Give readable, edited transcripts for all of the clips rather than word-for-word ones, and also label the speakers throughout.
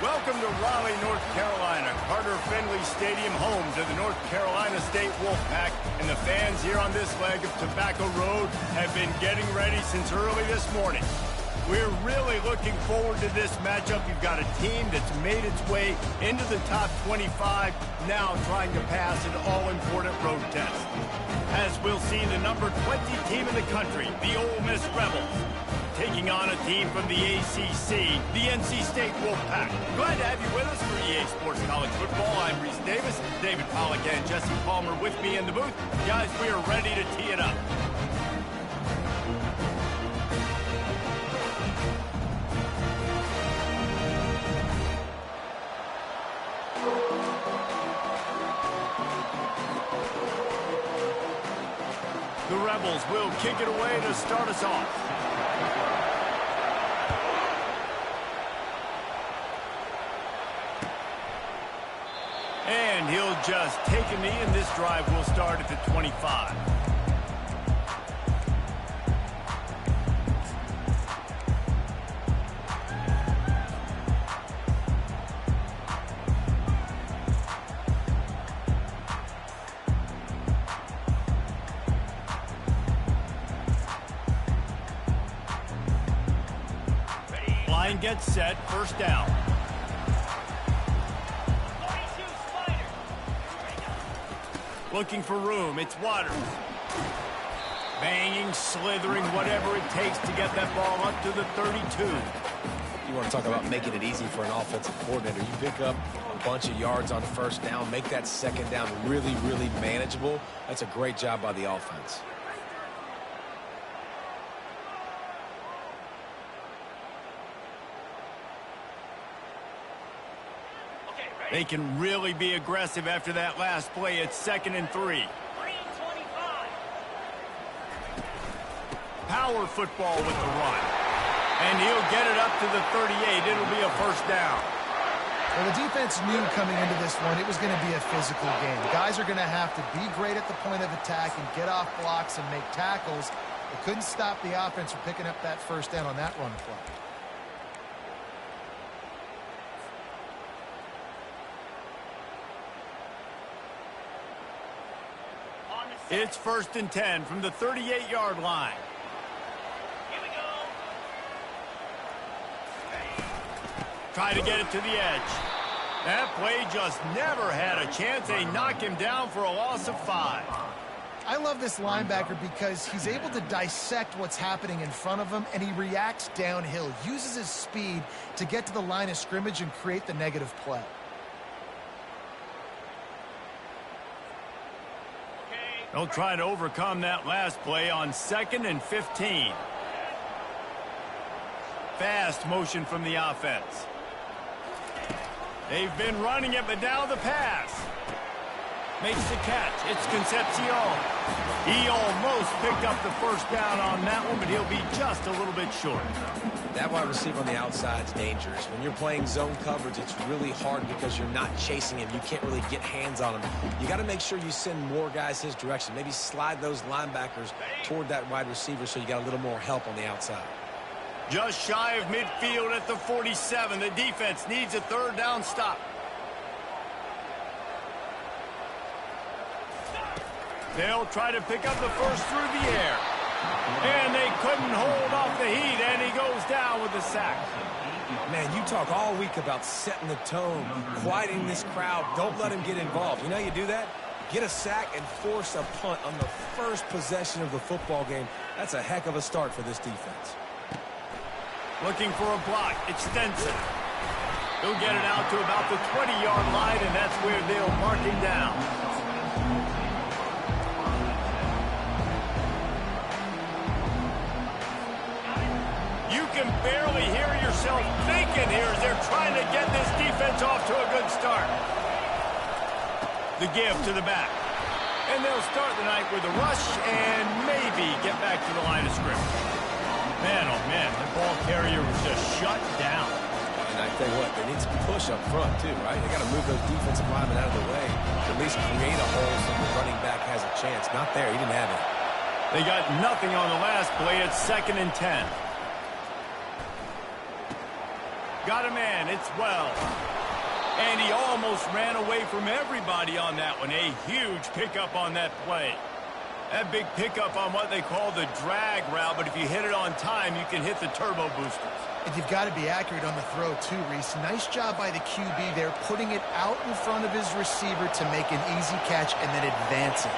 Speaker 1: Welcome to Raleigh, North Carolina, Carter Finley Stadium, home to the North Carolina State Wolfpack, and the fans here on this leg of Tobacco Road have been getting ready since early this morning. We're really looking forward to this matchup. You've got a team that's made its way into the top 25, now trying to pass an all-important road test. As we'll see, the number 20 team in the country, the Ole Miss Rebels, taking on a team from the ACC, the NC State Wolfpack. Glad to have you with us for EA Sports College Football. I'm Reese Davis, David Pollack and Jesse Palmer with me in the booth. Guys, we are ready to tee it up. The Rebels will kick it away to start us off. And he'll just take a knee, and this drive will start at the 25. Line gets set, first down. Looking for room, it's Waters. Banging, slithering, whatever it takes to get that ball up to the 32.
Speaker 2: You want to talk about making it easy for an offensive coordinator. You pick up a bunch of yards on first down, make that second down really, really manageable. That's a great job by the offense.
Speaker 1: They can really be aggressive after that last play. It's 2nd and 3. Power football with the run. And he'll get it up to the 38. It'll be a first down.
Speaker 3: Well, the defense knew coming into this one it was going to be a physical game. Guys are going to have to be great at the point of attack and get off blocks and make tackles. They couldn't stop the offense from picking up that first down on that run play.
Speaker 1: It's 1st and 10 from the 38-yard line.
Speaker 4: Here we go.
Speaker 1: Try to get it to the edge. That play just never had a chance. They knock him down for a loss of 5.
Speaker 3: I love this linebacker because he's able to dissect what's happening in front of him, and he reacts downhill, uses his speed to get to the line of scrimmage and create the negative play.
Speaker 1: They'll try to overcome that last play on 2nd and 15. Fast motion from the offense. They've been running it, but now the pass. Makes the catch. It's Concepcion. He almost picked up the first down on that one, but he'll be just a little bit short.
Speaker 2: That wide receiver on the outside is dangerous. When you're playing zone coverage, it's really hard because you're not chasing him. You can't really get hands on him. You got to make sure you send more guys his direction. Maybe slide those linebackers toward that wide receiver so you got a little more help on the outside.
Speaker 1: Just shy of midfield at the 47. The defense needs a third down stop. They'll try to pick up the first through the air. And they couldn't hold off the heat, and he goes down with the sack.
Speaker 2: Man, you talk all week about setting the tone, quieting this crowd. Don't let him get involved. You know how you do that? Get a sack and force a punt on the first possession of the football game. That's a heck of a start for this defense.
Speaker 1: Looking for a block. It's Stenson. He'll get it out to about the 20-yard line, and that's where they'll mark him down. You can barely hear yourself thinking here as they're trying to get this defense off to a good start. The give to the back. And they'll start the night with a rush and maybe get back to the line of scrimmage. Man, oh man, the ball carrier was just shut down.
Speaker 2: And I tell you what, they need some push up front too, right? They got to move those defensive linemen out of the way to at least create a hole so the running back has a chance. Not there, he didn't have it.
Speaker 1: They got nothing on the last play. It's 2nd and 10. Got a man. It's Wells. And he almost ran away from everybody on that one. A huge pickup on that play. That big pickup on what they call the drag route, but if you hit it on time, you can hit the turbo boosters.
Speaker 3: And you've got to be accurate on the throw, too, Reese. Nice job by the QB there, putting it out in front of his receiver to make an easy catch and then advancing.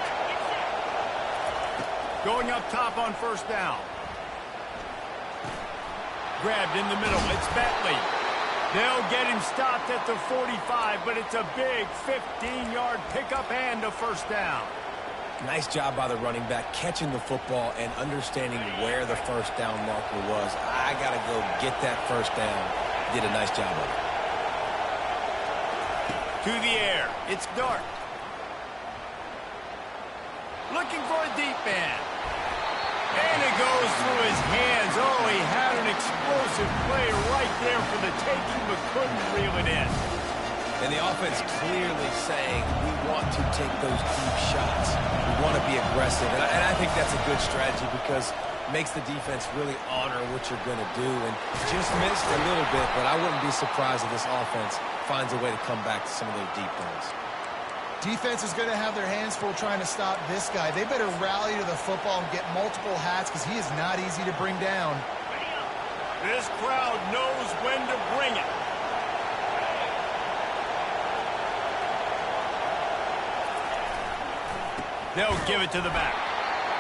Speaker 1: Going up top on first down. Grabbed in the middle. It's Bentley. They'll get him stopped at the 45, but it's a big 15-yard pickup and a first down.
Speaker 2: Nice job by the running back, catching the football and understanding where the first down marker was. I got to go get that first down. Did a nice job of it.
Speaker 1: To the air. It's Dart. Looking for a deep man. And it goes through his hands. Oh, he had an explosive play right there for the taking, but couldn't reel it in.
Speaker 2: And the offense clearly saying, we want to take those deep shots. We want to be aggressive. And I think that's a good strategy because it makes the defense really honor what you're going to do. And just missed a little bit, but I wouldn't be surprised if this offense finds a way to come back to some of those deep ones.
Speaker 3: Defense is going to have their hands full trying to stop this guy. They better rally to the football and get multiple hats because he is not easy to bring down.
Speaker 1: This crowd knows when to bring it. They'll give it to the back.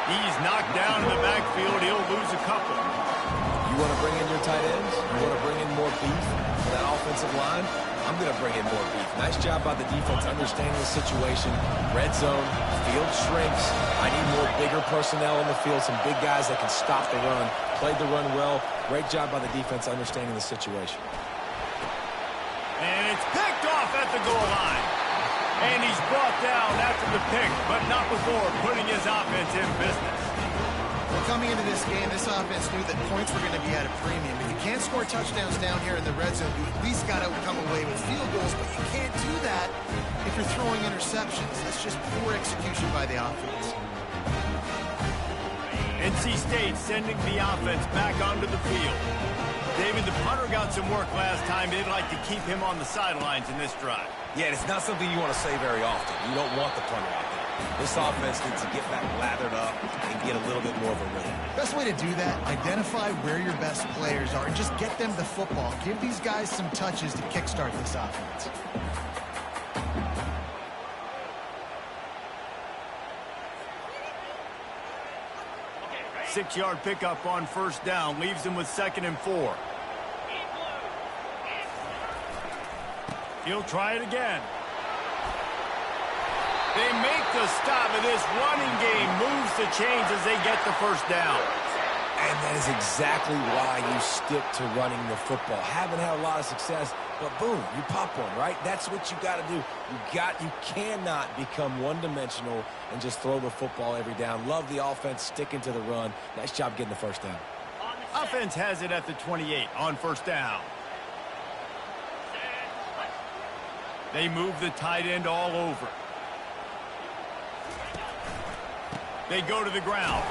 Speaker 1: He's knocked down in the backfield. He'll lose a couple.
Speaker 2: You want to bring in your tight ends? You want to bring in more beef for that offensive line? I'm going to bring in more beef. Nice job by the defense understanding the situation. Red zone, field shrinks. I need more bigger personnel in the field, some big guys that can stop the run. Played the run well. Great job by the defense understanding the situation.
Speaker 1: And it's picked off at the goal line. And he's brought down after the pick, but not before putting his offense in business.
Speaker 3: Well, coming into this game, this offense knew that points were going to be at a premium. If you can't score touchdowns down here in the red zone, you at least got to come away with field goals, but you can't do that if you're throwing interceptions. That's just poor execution by the offense.
Speaker 1: NC State sending the offense back onto the field. David, the punter got some work last time. They'd like to keep him on the sidelines in this drive.
Speaker 2: Yeah, it's not something you want to say very often. You don't want the punter out there. This offense needs to get back lathered up and get a little bit more of a rhythm.
Speaker 3: Best way to do that, identify where your best players are and just get them the football. Give these guys some touches to kickstart this offense.
Speaker 1: Six-yard pickup on first down leaves him with 2nd and 4. He'll try it again. They make the stop, and this running game moves the chains as they get the first down.
Speaker 2: And that is exactly why you stick to running the football. Haven't had a lot of success, but boom, you pop one, right? That's what you got to do. You cannot become one-dimensional and just throw the football every down. Love the offense sticking to the run. Nice job getting the first down.
Speaker 1: Offense has it at the 28 on first down. They move the tight end all over. They go to the ground.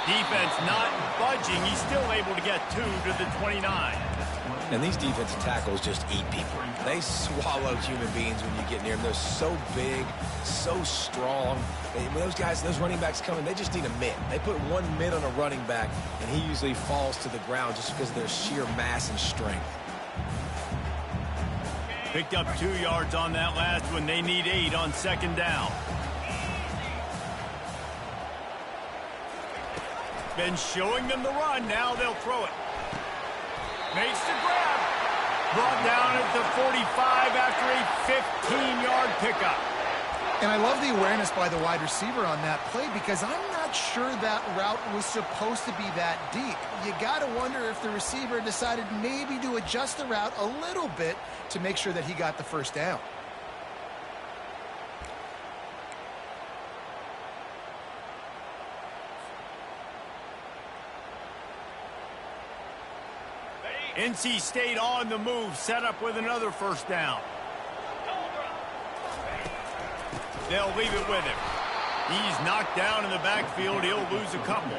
Speaker 1: Defense not budging. He's still able to get 2 to the 29.
Speaker 2: And these defensive tackles just eat people. They swallow human beings when you get near them. They're so big, so strong. When those guys, those running backs come in, they just need a mid. They put one mid on a running back, and he usually falls to the ground just because of their sheer mass and strength.
Speaker 1: Picked up 2 yards on that last one. They need 8 on 2nd down. Been showing them the run. Now they'll throw it. Makes the grab. Brought down at the 45 after a 15-yard pickup.
Speaker 3: And I love the awareness by the wide receiver on that play because I'm not sure that route was supposed to be that deep. You got to wonder if the receiver decided maybe to adjust the route a little bit to make sure that he got the first down.
Speaker 1: NC State on the move, set up with another first down. They'll leave it with him. He's knocked down in the backfield. He'll lose a couple.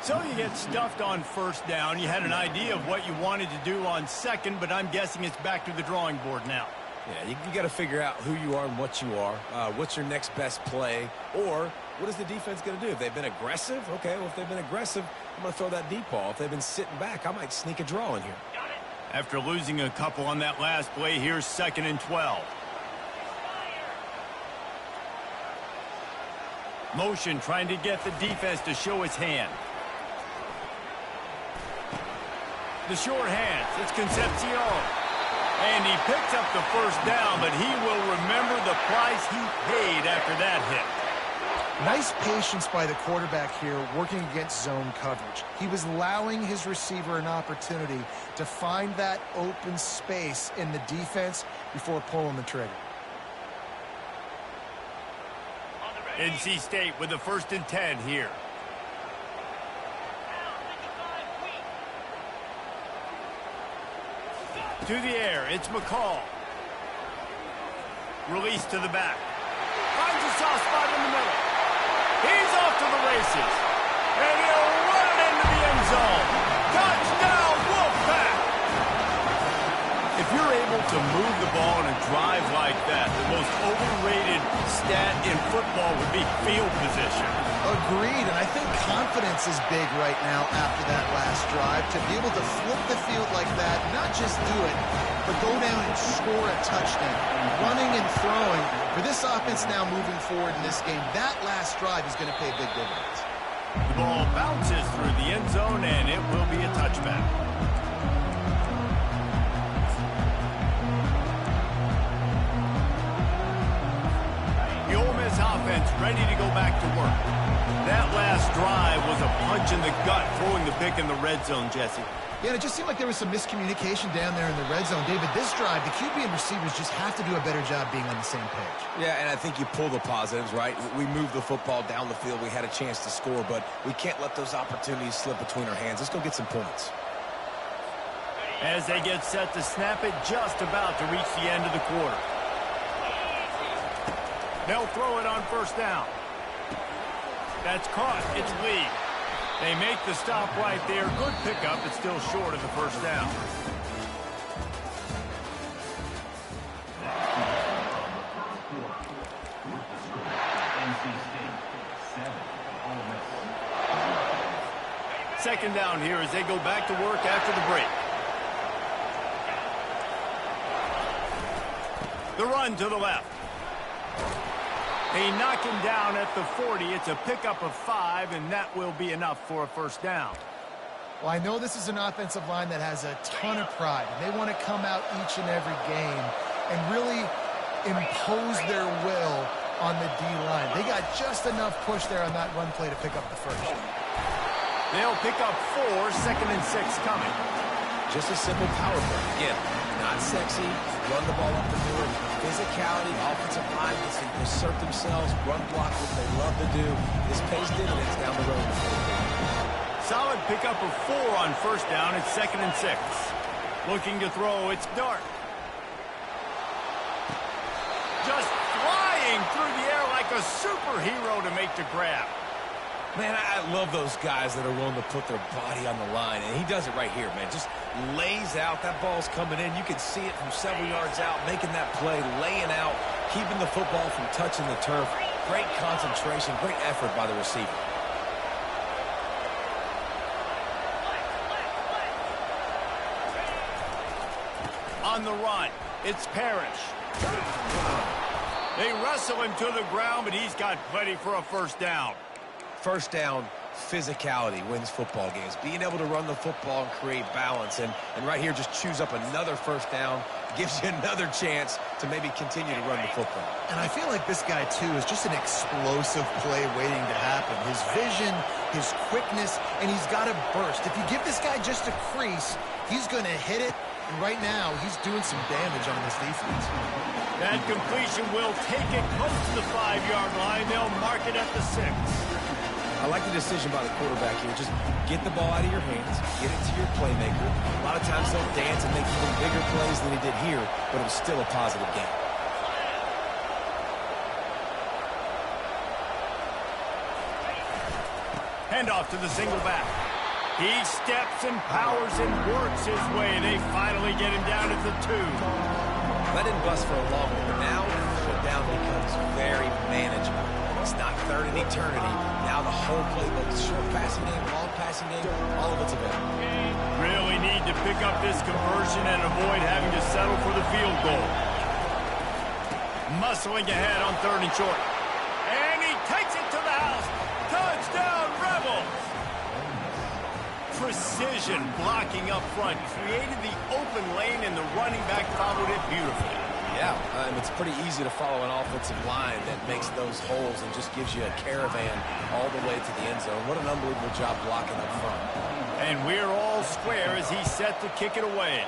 Speaker 1: So you get stuffed on first down. You had an idea of what you wanted to do on second, but I'm guessing it's back to the drawing board now.
Speaker 2: Yeah, you got to figure out who you are and what you are. What's your next best play? Or what is the defense going to do? If they've been aggressive, okay, well, if they've been aggressive, I'm going to throw that deep ball. If they've been sitting back, I might sneak a draw in here.
Speaker 1: After losing a couple on that last play, here's 2nd and 12. Motion trying to get the defense to show his hand. The short hands, it's Concepcion. And he picks up the first down, but he will remember the price he paid after that hit.
Speaker 3: Nice patience by the quarterback here working against zone coverage. He was allowing his receiver an opportunity to find that open space in the defense before pulling the trigger.
Speaker 1: NC State with the 1st and 10 here. To the air, it's McCall. Release to the back. Finds a soft spot in the middle. He's off to the races. And he'll run it into the end zone. Touchdown, Wolfpack! If you're able to move the ball in a drive like that, the most overrated stat in football would be field position.
Speaker 3: Agreed, and I think confidence is big right now after that last drive. To be able to flip the field like that, not just do it, but go down and score a touchdown. Running and throwing. For this offense now moving forward in this game, that last drive is going to pay big dividends.
Speaker 1: The ball bounces through the end zone, and it will be a touchback. The Ole Miss offense ready to go back to work. That last drive was a punch in the gut, throwing the pick in the red zone, Jesse.
Speaker 3: Yeah, and it just seemed like there was some miscommunication down there in the red zone. David, this drive, the QB and receivers just have to do a better job being on the same page.
Speaker 2: Yeah, and I think you pull the positives, right? We moved the football down the field. We had a chance to score, but we can't let those opportunities slip between our hands. Let's go get some points.
Speaker 1: As they get set to snap it, just about to reach the end of the quarter. They'll throw it on first down. That's caught. It's Lee. They make the stop right there. Good pickup. It's still short of the first down. Second down here as they go back to work after the break. The run to the left. They knock him down at the 40. It's a pickup of 5, and that will be enough for a first down.
Speaker 3: Well, I know this is an offensive line that has a ton of pride. They want to come out each and every game and really impose their will on the D-line. They got just enough push there on that run play to pick up the first.
Speaker 1: They'll pick up 4, 2nd and 6 coming.
Speaker 2: Just a simple power play. Again, not sexy, run the ball up the middle. Physicality, offensive line can assert themselves, run block, what they love to do. This pays dividends down the road.
Speaker 1: Solid pickup of 4 on first down. It's 2nd and 6. Looking to throw, it's Dart. Just flying through the air like a superhero to make the grab.
Speaker 2: Man, I love those guys that are willing to put their body on the line, and he does it right here, man. Just lays out. That ball's coming in. You can see it from several yards out, making that play, laying out, keeping the football from touching the turf. Great concentration, great effort by the receiver.
Speaker 1: On the run, it's Parrish. They wrestle him to the ground, but he's got plenty for a first down.
Speaker 2: First down, physicality wins football games. Being able to run the football and create balance. And right here, just choose up another first down. Gives you another chance to maybe continue to run the football.
Speaker 3: And I feel like this guy, too, is just an explosive play waiting to happen. His vision, his quickness, and he's got a burst. If you give this guy just a crease, he's going to hit it. And right now, he's doing some damage on this defense.
Speaker 1: That completion will take it close to the 5-yard line. They'll mark it at the 6.
Speaker 2: I like the decision by the quarterback here. Just get the ball out of your hands, get it to your playmaker. A lot of times they'll dance and make even bigger plays than he did here, but it was still a positive game.
Speaker 1: Handoff to the single back. He steps and powers and works his way. They finally get him down at the 2.
Speaker 2: That didn't bust for a long one, but now the down becomes very manageable. It's not third in eternity. Now the whole playbook, short passing game, long passing game, all of it's available.
Speaker 1: Really need to pick up this conversion and avoid having to settle for the field goal. Muscling ahead on 3rd and short. And he takes it to the house. Touchdown, Rebels! Precision blocking up front. Created the open lane, and the running back followed it beautifully.
Speaker 2: Yeah, it's pretty easy to follow an offensive line that makes those holes and just gives you a caravan all the way to the end zone. What an unbelievable job blocking up front.
Speaker 1: And we're all square as he's set to kick it away.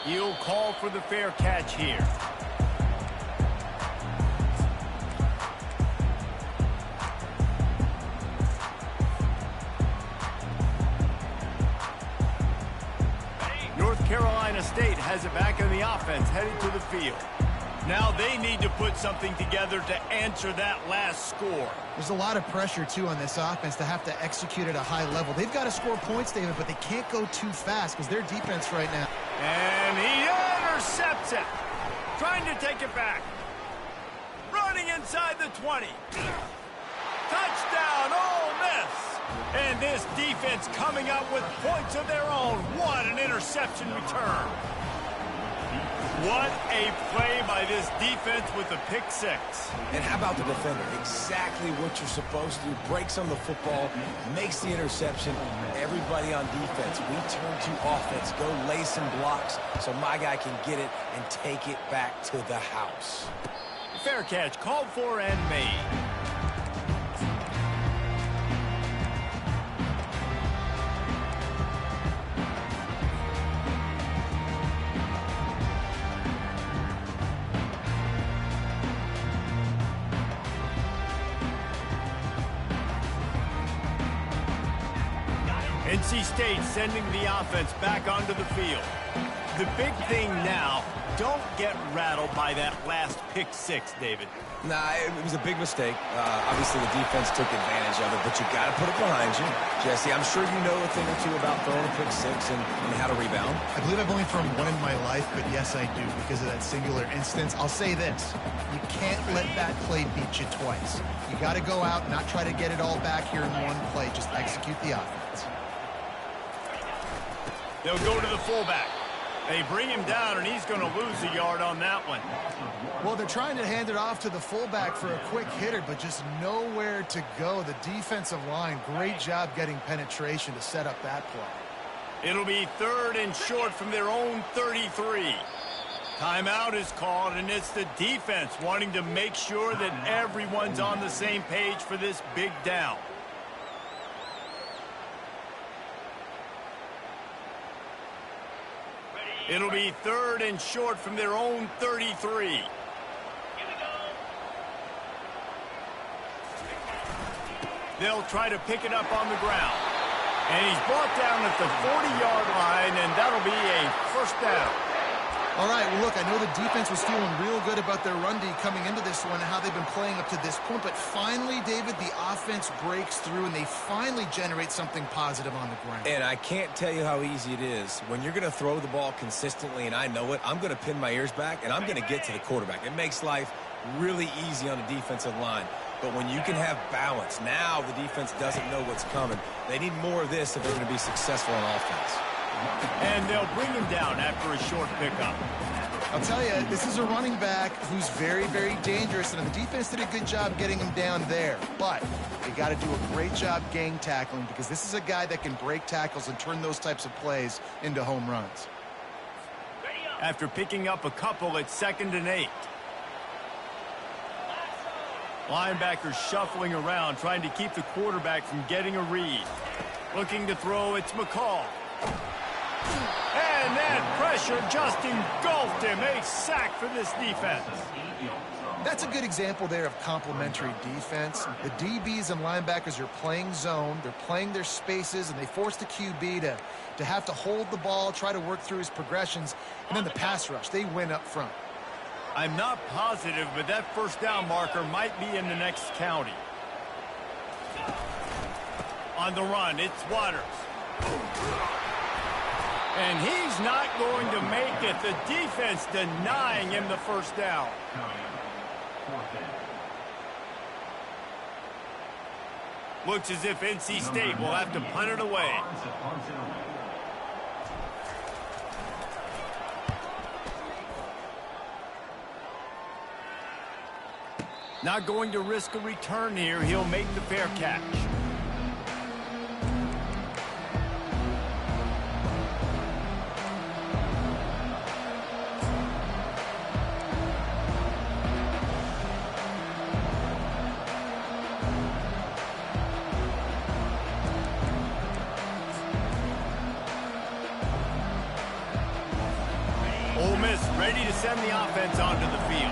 Speaker 1: He'll call for the fair catch here. North Carolina State has it back in the offense, heading to the field. Now they need to put something together to answer that last score.
Speaker 3: There's a lot of pressure, too, on this offense to have to execute at a high level. They've got to score points, David, but they can't go too fast because their defense right now.
Speaker 1: And he intercepts it. Trying to take it back. Running inside the 20. Touchdown, Ole Miss. And this defense coming up with points of their own. What an interception return. What a play by this defense with the pick 6.
Speaker 2: And how about the defender? Exactly what you're supposed to do. Breaks on the football, makes the interception. Everybody on defense, we turn to offense. Go lay some blocks so my guy can get it and take it back to the house.
Speaker 1: Fair catch called for and made. NC State sending the offense back onto the field. The big thing now, don't get rattled by that last pick 6, David.
Speaker 2: Nah, it was a big mistake. Obviously, the defense took advantage of it, but you got to put it behind you. Jesse, I'm sure you know a thing or two about throwing a pick 6 and how to rebound.
Speaker 3: I believe I've only thrown one in my life, but yes, I do because of that singular instance. I'll say this. You can't let that play beat you twice. You got to go out, not try to get it all back here in one play. Just execute the offense.
Speaker 1: They'll go to the fullback. They bring him down, and he's going to lose a yard on that one.
Speaker 3: Well, they're trying to hand it off to the fullback for a quick hitter, but just nowhere to go. The defensive line, great job getting penetration to set up that play.
Speaker 1: It'll be 3rd and short from their own 33. Timeout is called, and it's the defense wanting to make sure that everyone's on the same page for this big down. It'll be 3rd and short from their own 33. They'll try to pick it up on the ground. And he's brought down at the 40-yard line, and that'll be a first down.
Speaker 3: All right, well, look, I know the defense was feeling real good about their run D coming into this one and how they've been playing up to this point, but finally, David, the offense breaks through and they finally generate something positive on the ground.
Speaker 2: And I can't tell you how easy it is. When you're going to throw the ball consistently, and I know it, I'm going to pin my ears back, and I'm going to get to the quarterback. It makes life really easy on the defensive line. But when you can have balance, now the defense doesn't know what's coming. They need more of this if they're going to be successful on offense.
Speaker 1: And they'll bring him down after a short pickup.
Speaker 3: I'll tell you, this is a running back who's very, very dangerous, and the defense did a good job getting him down there. But they got to do a great job gang tackling because this is a guy that can break tackles and turn those types of plays into home runs.
Speaker 1: After picking up a couple, it's 2nd and 8. Linebackers shuffling around, trying to keep the quarterback from getting a read. Looking to throw, it's McCall. And that pressure just engulfed him. A sack for this defense.
Speaker 3: That's a good example there of complementary defense. The DBs and linebackers are playing zone. They're playing their spaces, and they force the QB to have to hold the ball, try to work through his progressions, and then the pass rush. They win up front.
Speaker 1: I'm not positive, but that first down marker might be in the next county. On the run, it's Waters. And he's not going to make it. The defense denying him the first down. Looks as if NC State will have to punt it away. Not going to risk a return here. He'll make the fair catch. Ole Miss ready to send the offense onto the field.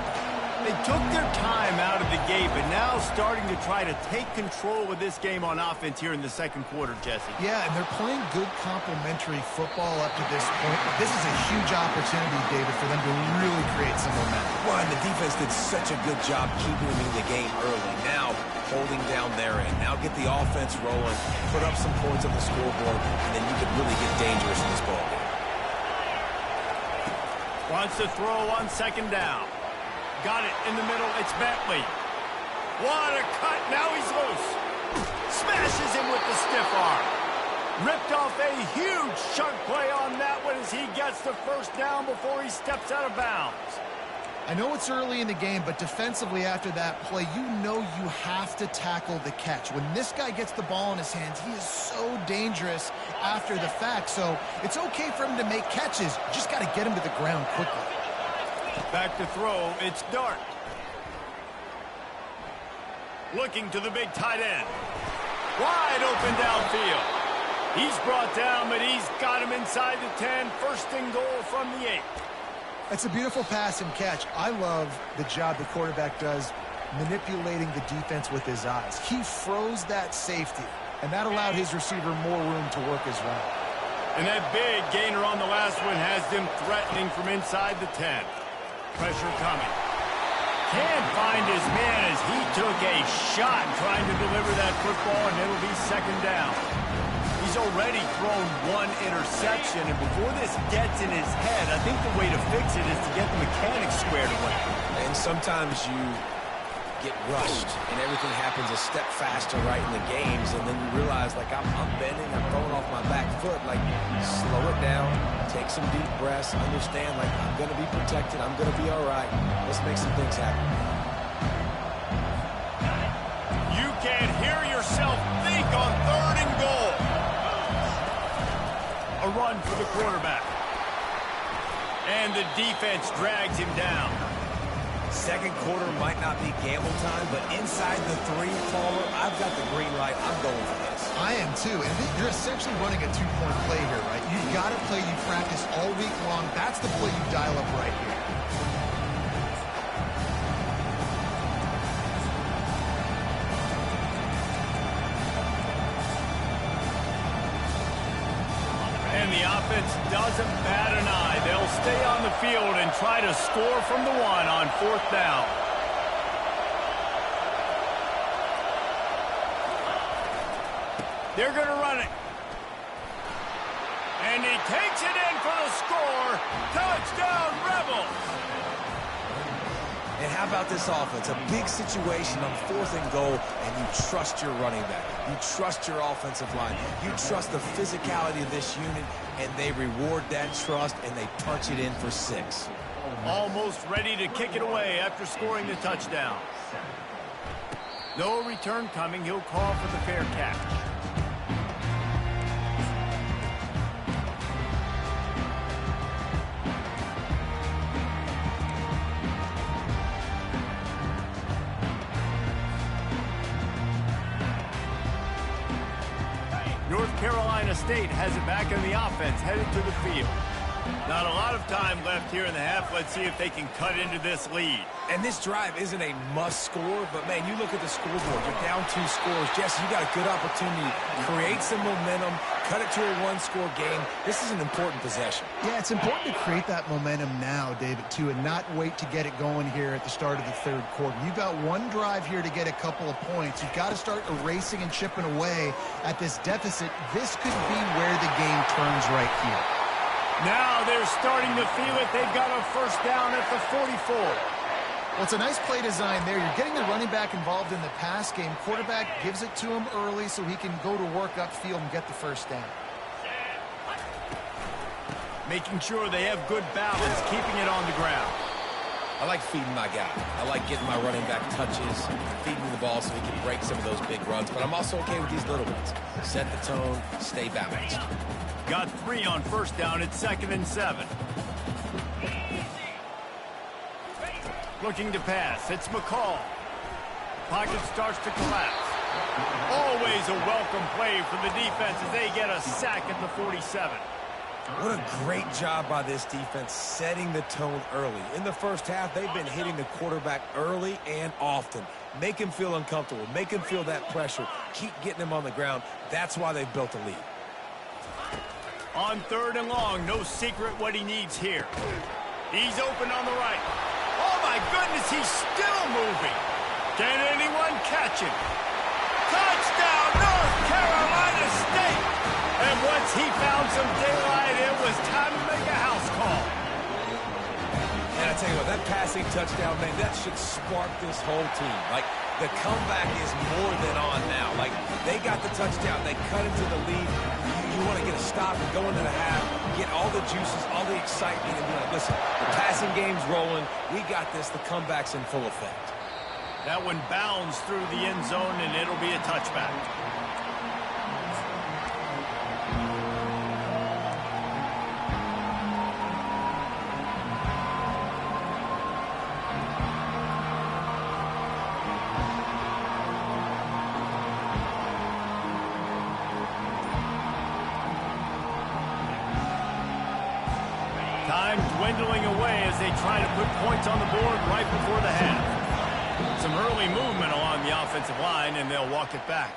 Speaker 1: They took their time out of the gate, but now starting to try to take control of this game on offense here in the second quarter, Jesse.
Speaker 3: Yeah, and they're playing good complementary football up to this point. This is a huge opportunity, David, for them to really create some momentum.
Speaker 2: Well, and the defense did such a good job keeping them in the game early. Now holding down their end. Now get the offense rolling, put up some points on the scoreboard, and then you can really get dangerous in this ball game.
Speaker 1: Wants to throw on second down. Got it in the middle. It's Bentley. What a cut. Now he's loose. Smashes him with the stiff arm. Ripped off a huge chunk play on that one as he gets the first down before he steps out of bounds.
Speaker 3: I know it's early in the game, but defensively after that play, you know you have to tackle the catch. When this guy gets the ball in his hands, he is so dangerous after the fact. So it's okay for him to make catches. You just got to get him to the ground quickly.
Speaker 1: Back to throw, it's Dart. Looking to the big tight end. Wide open downfield. He's brought down, but he's got him inside the 10. First and goal from the 8.
Speaker 3: That's a beautiful pass and catch. I love the job the quarterback does manipulating the defense with his eyes. He froze that safety, and that allowed his receiver more room to work his route.
Speaker 1: And that big gainer on the last one has them threatening from inside the 10. Pressure coming. Can't find his man as he took a shot trying to deliver that football, and it'll be second down. He's already thrown one interception, and before this gets in his head, I think the way to fix it is to get the mechanics squared away.
Speaker 2: And sometimes you get rushed, and everything happens a step faster right in the games, and then you realize, like, I'm bending, I'm throwing off my back foot. Like, slow it down, take some deep breaths, understand, like, I'm going to be protected, I'm going to be all right. Let's make some things happen.
Speaker 1: You can hear yourself think on third and goal. A run for the quarterback. And the defense drags him down.
Speaker 2: Second quarter might not be gamble time, but inside the 3, Palmer, I've got the green light. I'm going for this.
Speaker 3: I am too, and you're essentially running a 2-point play here, right? You've got a play you practice all week long. That's the play you dial up right here.
Speaker 1: And the offense doesn't bat an eye. They'll stay on the field and try to score from the 1 on 4th down. They're going to run it. And he takes it in for the score. Touchdown, Rebels.
Speaker 2: And how about this offense? A big situation on 4th and goal, and you trust your running back. You trust your offensive line. You trust the physicality of this unit, and they reward that trust, and they punch it in for 6.
Speaker 1: Almost ready to kick it away after scoring the touchdown. No return coming. He'll call for the fair catch. North Carolina State has it back on the offense, headed to the field. Not a lot of time left here in the half. Let's see if they can cut into this lead.
Speaker 2: And this drive isn't a must score, but, man, you look at the scoreboard. You're down 2 scores. Jesse, you got a good opportunity. Create some momentum, cut it to a one-score game. This is an important possession.
Speaker 3: Yeah, it's important to create that momentum now, David, too, and not wait to get it going here at the start of the third quarter. You've got one drive here to get a couple of points. You've got to start erasing and chipping away at this deficit. This could be where the game turns right here.
Speaker 1: Now they're starting to feel it. They've got a first down at the 44.
Speaker 3: Well, it's a nice play design there. You're getting the running back involved in the pass game. Quarterback gives it to him early so he can go to work upfield and get the first down.
Speaker 1: Making sure they have good balance, keeping it on the ground.
Speaker 2: I like feeding my guy. I like getting my running back touches, feeding the ball so he can break some of those big runs. But I'm also okay with these little ones. Set the tone, stay balanced.
Speaker 1: Got 3 on first down at 2nd and 7. Looking to pass. It's McCall. Pocket starts to collapse. Always a welcome play for the defense as they get a sack at the 47.
Speaker 2: What a great job by this defense setting the tone early. In the first half, they've been hitting the quarterback early and often. Make him feel uncomfortable. Make him feel that pressure. Keep getting him on the ground. That's why they've built a lead.
Speaker 1: On 3rd and long, no secret what he needs here. He's open on the right. Oh, my goodness, he's still moving. Can anyone catch him? Touchdown, North Carolina State! And once he found some daylight, it was time to make a house call.
Speaker 2: And I tell you what, that passing touchdown, man, that should spark this whole team. Like, the comeback is more than on now. Like, they got the touchdown. They cut into the lead. You want to get a stop and go into the half, get all the juices, all the excitement, and be like, listen, the passing game's rolling. We got this. The comeback's in full effect.
Speaker 1: That one bounds through the end zone, and it'll be a touchback. Time dwindling away as they try to put points on the board right before the half. Some early movement along the offensive line, and they'll walk it back.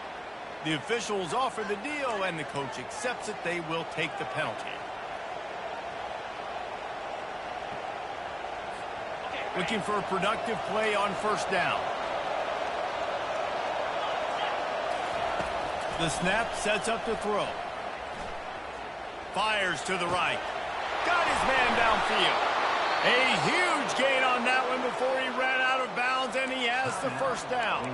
Speaker 1: The officials offer the deal, and the coach accepts it. They will take the penalty. Looking for a productive play on first down. The snap sets up the throw. Fires to the right. Got his man downfield. A huge gain on that one before he ran out of bounds, and he has the first down.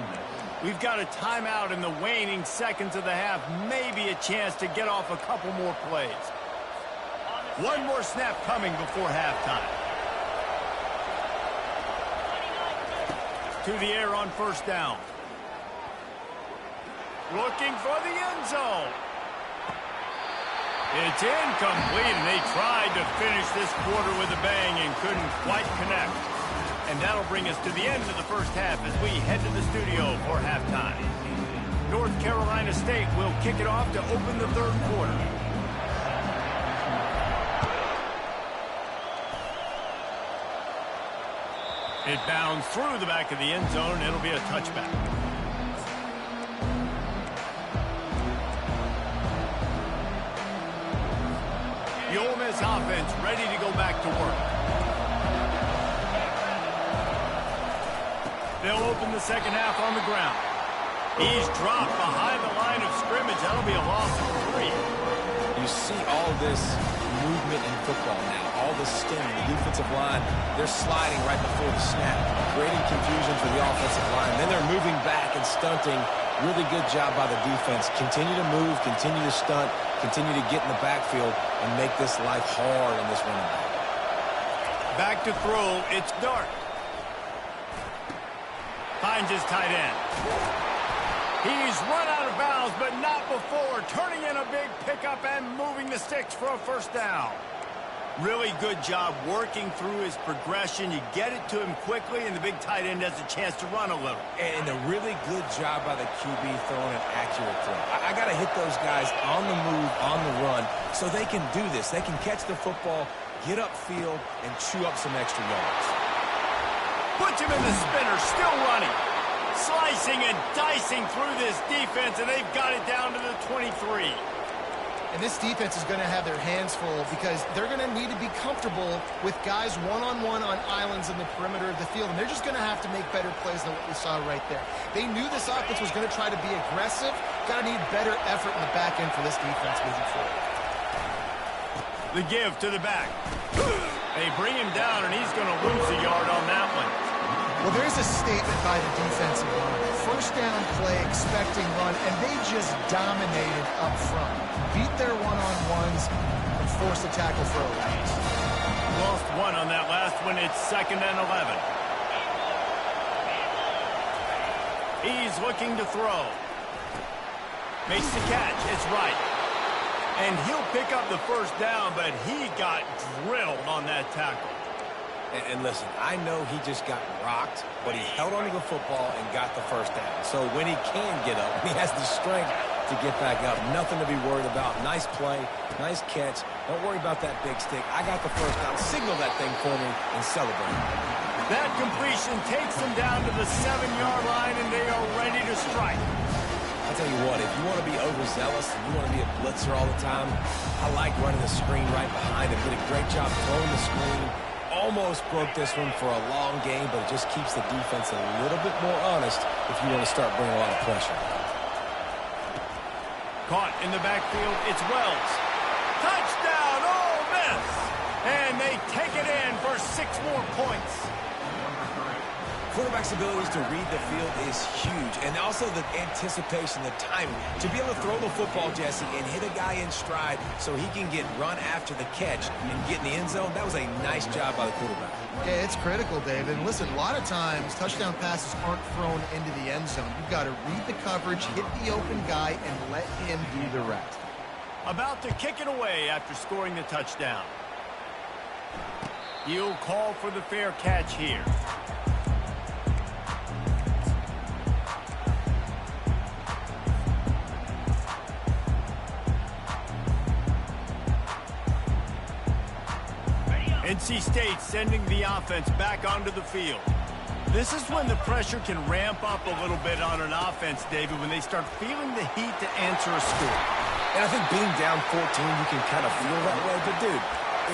Speaker 1: We've got a timeout in the waning seconds of the half. Maybe a chance to get off a couple more plays. One more snap coming before halftime. To the air on first down. Looking for the end zone. It's incomplete, and they tried to finish this quarter with a bang and couldn't quite connect. And that'll bring us to the end of the first half as we head to the studio for halftime. North Carolina State will kick it off to open the third quarter. It bounds through the back of the end zone. It'll be a touchback. The Ole Miss offense ready to go back to work. They'll open the second half on the ground. He's dropped behind the line of scrimmage. That'll be a loss of 3.
Speaker 2: You see all this movement in football now. All the stinging. The defensive line, they're sliding right before the snap, creating confusion for the offensive line. Then they're moving back and stunting. Really good job by the defense. Continue to move, continue to stunt, continue to get in the backfield and make this life hard on this running back.
Speaker 1: Back to throw. It's Dart. Finds his tight end. He's run out of bounds, but not before turning in a big pickup and moving the sticks for a first down. Really good job working through his progression. You get it to him quickly, and the big tight end has a chance to run a little.
Speaker 2: And a really good job by the QB throwing an accurate throw. I got to hit those guys on the move, on the run, so they can do this. They can catch the football, get upfield, and chew up some extra yards.
Speaker 1: Puts him in the spinner, still running. Slicing and dicing through this defense, and they've got it down to the 23.
Speaker 3: And this defense is going to have their hands full because they're going to need to be comfortable with guys one-on-one on islands in the perimeter of the field. And they're just going to have to make better plays than what we saw right there. They knew this offense was going to try to be aggressive. Got to need better effort in the back end for this defense moving forward.
Speaker 1: The give to the back. They bring him down, and he's going to lose a yard on that one.
Speaker 3: Well, there's a statement by the defensive line. First down play, expecting run, and they just dominated up front. Beat their one-on-ones and forced a tackle for a loss.
Speaker 1: Lost one on that last one. It's 2nd and 11. He's looking to throw. Makes the catch. It's right. And he'll pick up the first down, but he got drilled on that tackle.
Speaker 2: And listen, I know he just got rocked, but he held onto the football and got the first down. So when he can get up, he has the strength to get back up. Nothing to be worried about. Nice play, nice catch. Don't worry about that big stick. I got the first down. Signal that thing for me and celebrate.
Speaker 1: That completion takes them down to the 7-yard line, and they are ready to strike.
Speaker 2: I'll tell you what, if you want to be overzealous and you want to be a blitzer all the time, I like running the screen right behind him. Did a great job throwing the screen. Almost broke this one for a long game, but it just keeps the defense a little bit more honest if you want to start bringing a lot of pressure.
Speaker 1: Caught in the backfield, it's Wells. Touchdown, Ole Miss! And they take it in for 6 more points.
Speaker 2: Quarterback's abilities to read the field is huge, and also the anticipation, the timing. To be able to throw the football, Jesse, and hit a guy in stride so he can get run after the catch and get in the end zone, that was a nice job by the quarterback.
Speaker 3: Yeah, it's critical, David. And listen, a lot of times touchdown passes aren't thrown into the end zone. You've got to read the coverage, hit the open guy, and let him do the rest.
Speaker 1: About to kick it away after scoring the touchdown. He'll call for the fair catch here. NC State sending the offense back onto the field. This is when the pressure can ramp up a little bit on an offense, David, when they start feeling the heat to answer a score.
Speaker 2: And I think being down 14, you can kind of feel that way. But, dude,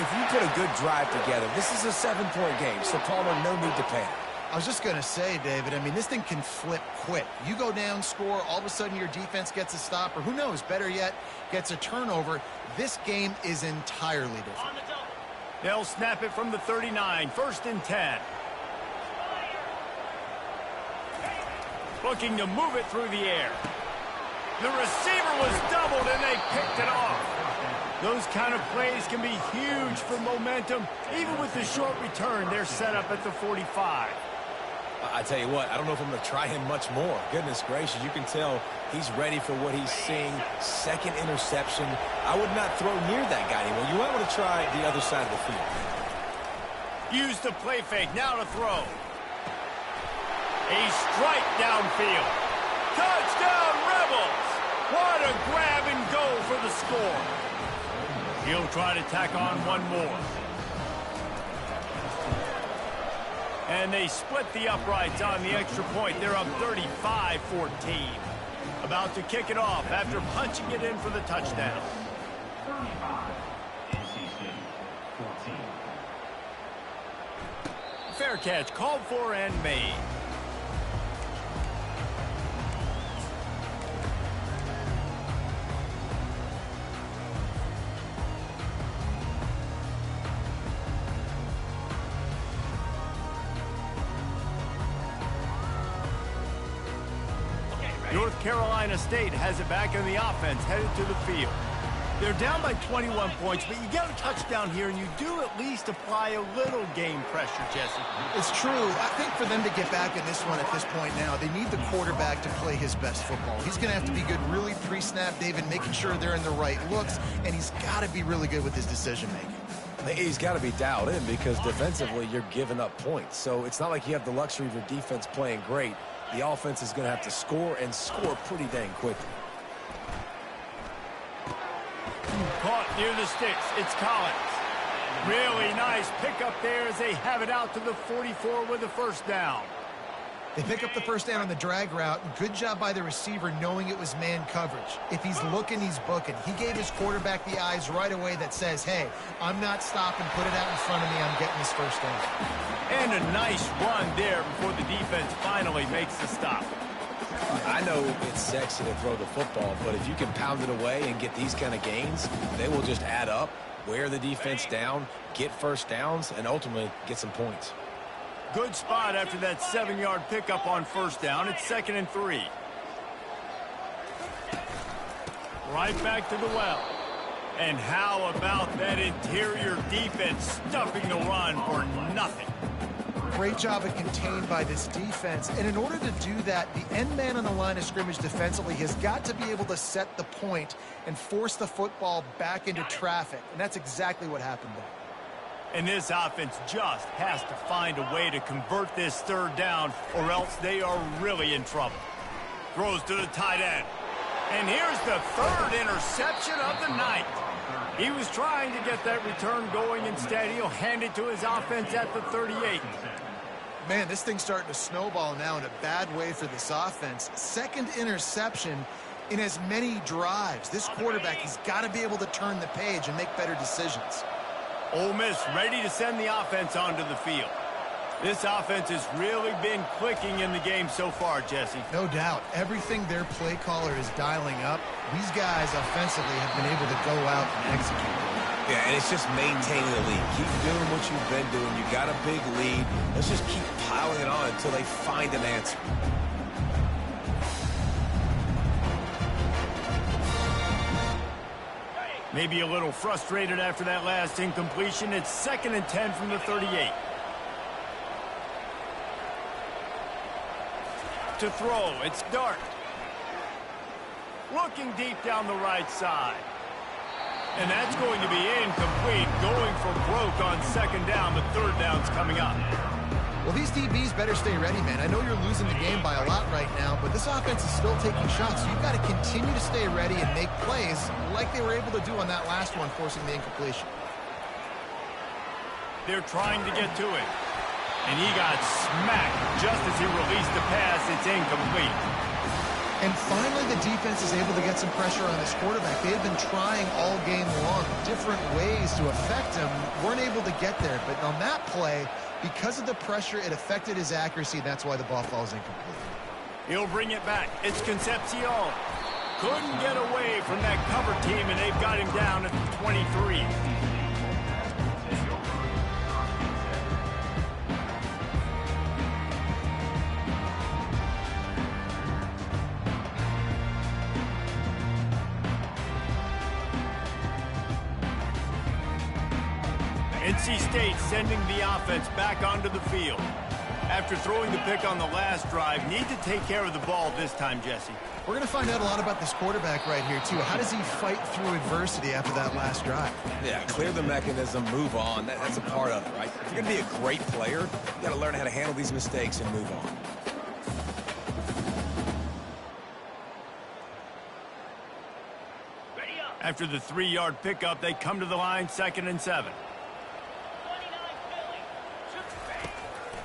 Speaker 2: if you put a good drive together, this is a 7-point game, so Palmer, no need to panic.
Speaker 3: I was just going to say, David, I mean, this thing can flip quick. You go down, score, all of a sudden your defense gets a stop, or who knows, better yet, gets a turnover. This game is entirely different.
Speaker 1: They'll snap it from the 39, 1st and 10. Looking to move it through the air. The receiver was doubled, and they picked it off. Those kind of plays can be huge for momentum. Even with the short return, they're set up at the 45.
Speaker 2: I tell you what, I don't know if I'm going to try him much more. Goodness gracious, you can tell he's ready for what he's seeing. 2nd interception. I would not throw near that guy anymore. You might want to try the other side of the field.
Speaker 1: Use the play fake, now to throw. A strike downfield. Touchdown, Rebels! What a grab and go for the score. He'll try to tack on one more. And they split the uprights on the extra point. They're up 35-14. About to kick it off after punching it in for the touchdown. Fair catch called for and made. North Carolina State has it back in the offense, headed to the field. They're down by 21 points, but you get a touchdown here, and you do at least apply a little game pressure, Jesse.
Speaker 3: It's true. I think for them to get back in this one at this point now, they need the quarterback to play his best football. He's going to have to be good really pre-snap, David, making sure they're in the right looks, and he's got to be really good with his decision-making.
Speaker 2: He's got to be dialed in because defensively you're giving up points. So it's not like you have the luxury of your defense playing great. The offense is going to have to score and score pretty dang quickly.
Speaker 1: Caught near the sticks. It's Collins. Really nice pickup there as they have it out to the 44 with the first down.
Speaker 3: They pick up the first down on the drag route. Good job by the receiver knowing it was man coverage. If he's looking, he's booking. He gave his quarterback the eyes right away that says, hey, I'm not stopping. Put it out in front of me. I'm getting this first down.
Speaker 1: And a nice run there before the defense finally makes the stop.
Speaker 2: I know it's sexy to throw the football, but if you can pound it away and get these kind of gains, they will just add up, wear the defense down, get first downs, and ultimately get some points.
Speaker 1: Good spot after that 7-yard pickup on first down. It's 2nd and 3. Right back to the well. And how about that interior defense stuffing the run for nothing?
Speaker 3: Great job of contained by this defense. And in order to do that, the end man on the line of scrimmage defensively has got to be able to set the point and force the football back into traffic. And that's exactly what happened there.
Speaker 1: And this offense just has to find a way to convert this 3rd down, or else they are really in trouble. Throws to the tight end. And here's the 3rd interception of the night. He was trying to get that return going. Instead, he'll hand it to his offense at the 38.
Speaker 3: Man, this thing's starting to snowball now in a bad way for this offense. 2nd interception in as many drives. This quarterback, he's got to be able to turn the page and make better decisions.
Speaker 1: Ole Miss ready to send the offense onto the field. This offense has really been clicking in the game so far, Jesse.
Speaker 3: No doubt. Everything their play caller is dialing up, these guys offensively have been able to go out and execute.
Speaker 2: Yeah, and it's just maintaining the lead. Keep doing what you've been doing. You got a big lead. Let's just keep piling it on until they find an answer.
Speaker 1: Maybe a little frustrated after that last incompletion. It's 2nd and 10 from the 38. To throw, it's Dart. Looking deep down the right side. And that's going to be incomplete. Going for broke on 2nd down, but 3rd down's coming up.
Speaker 3: Well, these DBs better stay ready, man. I know you're losing the game by a lot right now, but this offense is still taking shots. You've got to continue to stay ready and make plays like they were able to do on that last one, forcing the incompletion.
Speaker 1: They're trying to get to it. And he got smacked just as he released the pass. It's incomplete.
Speaker 3: And finally, the defense is able to get some pressure on this quarterback. They have been trying all game long different ways to affect him. Weren't able to get there. But on that play, because of the pressure, it affected his accuracy. That's why the ball falls incomplete.
Speaker 1: He'll bring it back. It's Concepcion. Couldn't get away from that cover team, and they've got him down at the 23. NC State sending the offense back onto the field. After throwing the pick on the last drive, need to take care of the ball this time, Jesse.
Speaker 3: We're going to find out a lot about this quarterback right here, too. How does he fight through adversity after that last drive?
Speaker 2: Yeah, clear the mechanism, move on. That's a part of it, right? If you're going to be a great player, you got to learn how to handle these mistakes and move on.
Speaker 1: After the 3-yard pickup, they come to the line, 2nd and 7.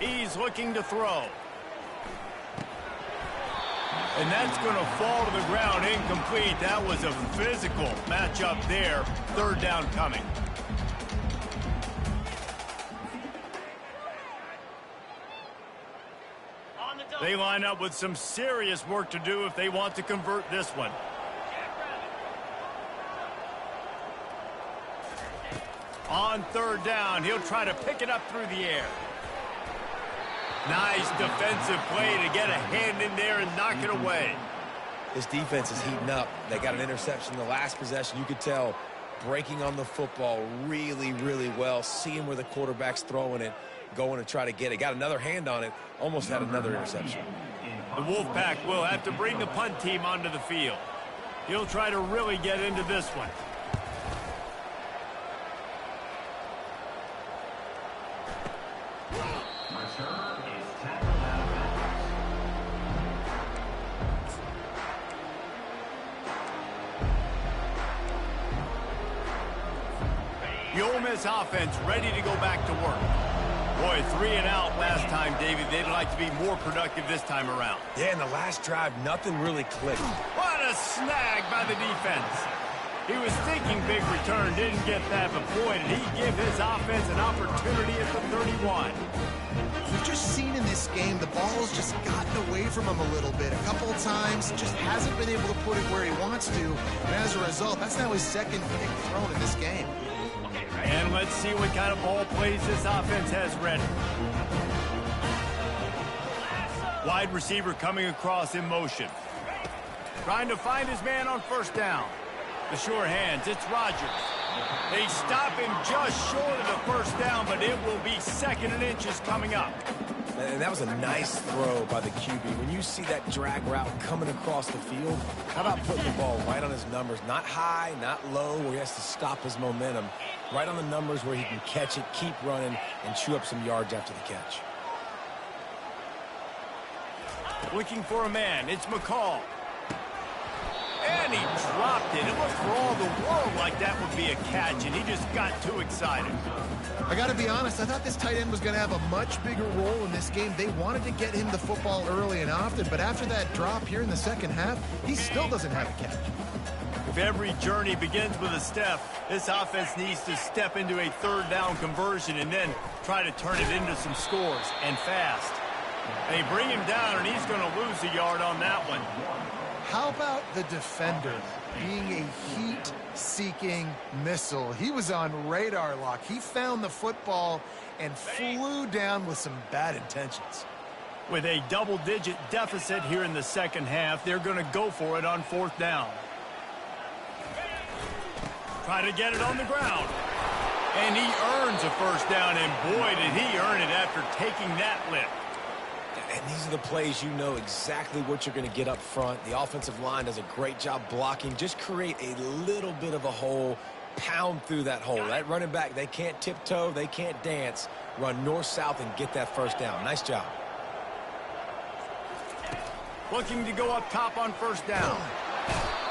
Speaker 1: He's looking to throw. And that's going to fall to the ground incomplete. That was a physical matchup there. 3rd down coming. They line up with some serious work to do if they want to convert this one. On 3rd down, he'll try to pick it up through the air. Nice defensive play to get a hand in there and knock it away.
Speaker 2: This defense is heating up. They got an interception the last possession. You could tell breaking on the football really, really well, seeing where the quarterback's throwing it, going to try to get it. Got another hand on it, almost had another interception.
Speaker 1: The Wolfpack will have to bring the punt team onto the field. He'll try to really get into this one. The Ole Miss offense ready to go back to work. Boy, 3 and out last time, David. They'd like to be more productive this time around.
Speaker 2: Yeah, in the last drive, nothing really clicked.
Speaker 1: What a snag by the defense. He was thinking big return, didn't get that, but boy, did he give his offense an opportunity at the 31.
Speaker 3: We've just seen in this game the ball's just gotten away from him a little bit. A couple of times, just hasn't been able to put it where he wants to. And as a result, that's now his second pick thrown in this game.
Speaker 1: And let's see what kind of ball plays this offense has ready. Wide receiver coming across in motion. Trying to find his man on first down. The sure hands, it's Rodgers. They stop him just short of the first down, but it will be 2nd and inches coming up.
Speaker 2: And that was a nice throw by the QB. When you see that drag route coming across the field, how about putting the ball right on his numbers? Not high, not low, where he has to stop his momentum. Right on the numbers where he can catch it, keep running, and chew up some yards after the catch.
Speaker 1: Looking for a man, it's McCall. And he dropped it. It looked for all the world like that would be a catch, and he just got too excited.
Speaker 3: I got to be honest, I thought this tight end was going to have a much bigger role in this game. They wanted to get him the football early and often, but after that drop here in the second half, he still doesn't have a catch.
Speaker 1: If every journey begins with a step, this offense needs to step into a 3rd down conversion and then try to turn it into some scores, and fast. They bring him down, and he's going to lose a yard on that one.
Speaker 3: How about the defender being a heat-seeking missile? He was on radar lock. He found the football and flew down with some bad intentions.
Speaker 1: With a double-digit deficit here in the second half, they're going to go for it on 4th down. Try to get it on the ground. And he earns a first down, and boy, did he earn it after taking that lift.
Speaker 2: And these are the plays you know exactly what you're going to get up front. The offensive line does a great job blocking. Just create a little bit of a hole, pound through that hole. That running back, they can't tiptoe, they can't dance. Run north-south and get that first down. Nice job.
Speaker 1: Looking to go up top on first down.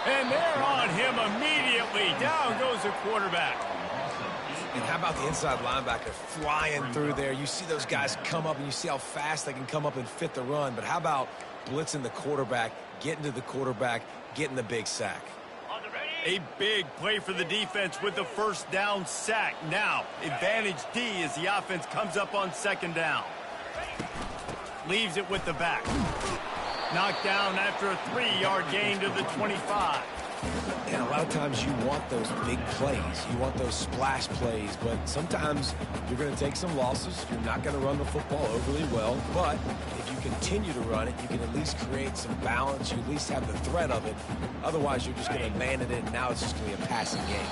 Speaker 1: And they're on him immediately. Down goes the quarterback.
Speaker 2: And how about the inside linebacker flying through there? You see those guys come up, and you see how fast they can come up and fit the run. But how about blitzing the quarterback, getting to the quarterback, getting the big sack?
Speaker 1: A big play for the defense with the first down sack. Now, advantage D as the offense comes up on 2nd down. Leaves it with the back. Knocked down after a 3-yard gain to the 25.
Speaker 2: And a lot of times you want those big plays. You want those splash plays. But sometimes you're going to take some losses. You're not going to run the football overly well. But if you continue to run it, you can at least create some balance. You at least have the threat of it. Otherwise, you're just going to abandon it, and now it's just going to be a passing game.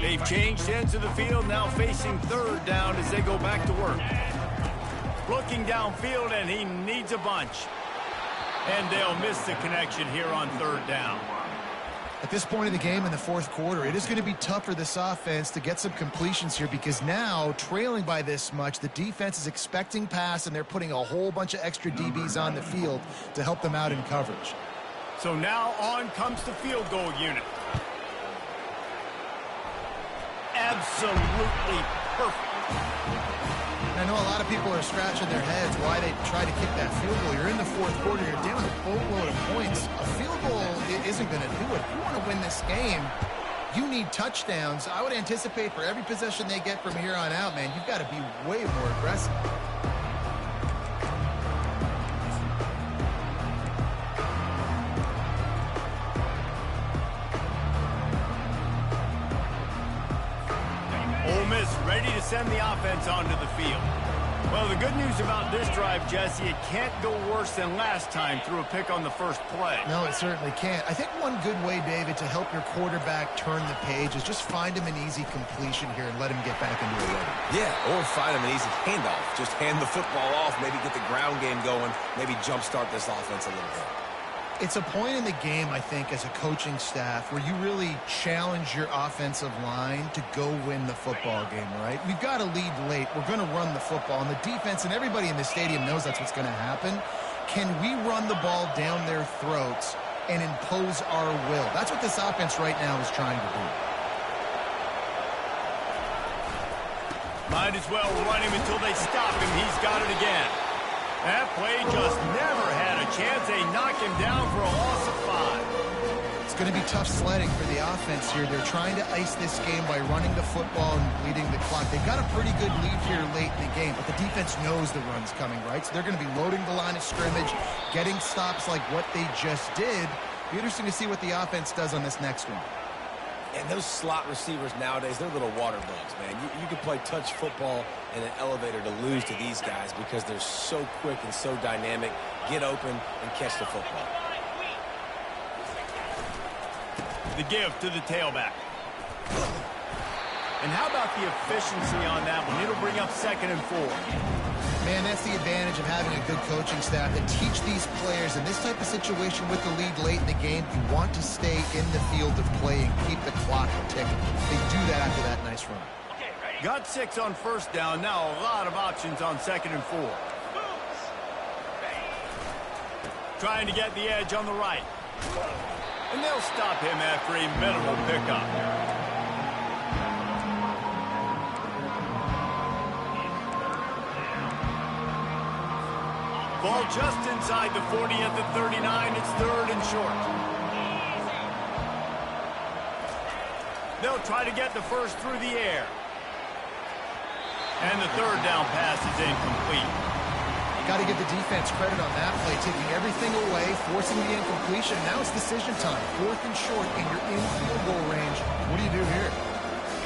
Speaker 1: They've changed ends of the field, now facing 3rd down as they go back to work. Looking downfield, and he needs a bunch. And they'll miss the connection here on 3rd down.
Speaker 3: At this point in the game in the 4th quarter, it is going to be tough for this offense to get some completions here because now, trailing by this much, the defense is expecting pass, and they're putting a whole bunch of extra DBs on the field to help them out in coverage.
Speaker 1: So now on comes the field goal unit. Absolutely perfect.
Speaker 3: I know a lot of people are scratching their heads why they try to kick that field goal. You're in the 4th quarter. You're down a boatload of points. A field goal isn't going to do it. If you want to win this game, you need touchdowns. I would anticipate for every possession they get from here on out, man, you've got to be way more aggressive.
Speaker 1: Ole Miss ready to send the offense onto the field. Well, the good news about this drive, Jesse, it can't go worse than last time through a pick on the first play.
Speaker 3: No, it certainly can't. I think one good way, David, to help your quarterback turn the page is just find him an easy completion here and let him get back into a rhythm.
Speaker 2: Yeah, or find him an easy handoff. Just hand the football off, maybe get the ground game going, maybe jumpstart this offense a little bit.
Speaker 3: It's a point in the game, I think, as a coaching staff where you really challenge your offensive line to go win the football game, right? We've got to lead late. We're going to run the football. And the defense and everybody in the stadium knows that's what's going to happen. Can we run the ball down their throats and impose our will? That's what this offense right now is trying to do.
Speaker 1: Might as well run him until they stop him. He's got it again. That play just never had a chance. They knock him down for a loss of 5.
Speaker 3: It's going to be tough sledding for the offense here. They're trying to ice this game by running the football and bleeding the clock. They've got a pretty good lead here late in the game, but the defense knows the run's coming, right? So they're going to be loading the line of scrimmage, getting stops like what they just did. Be interesting to see what the offense does on this next one.
Speaker 2: And those slot receivers nowadays, they're little water bugs, man. You can play touch football in an elevator to lose to these guys because they're so quick and so dynamic. Get open and catch the football.
Speaker 1: The give to the tailback. And how about the efficiency on that one? It'll bring up 2nd and 4.
Speaker 3: Man, that's the advantage of having a good coaching staff that teach these players in this type of situation with the lead late in the game. You want to stay in the field of play and keep the clock ticking. They do that after that nice run.
Speaker 1: Got 6 on first down. Now a lot of options on 2nd and 4. Trying to get the edge on the right. And they'll stop him after a minimal pickup. Ball just inside the 40 at the 39. It's 3rd and short. They'll try to get the first through the air. And the 3rd down pass is incomplete.
Speaker 3: Got to give the defense credit on that play, taking everything away, forcing the incompletion. Now it's decision time. 4th and short, and you're in field goal range. What do you do here?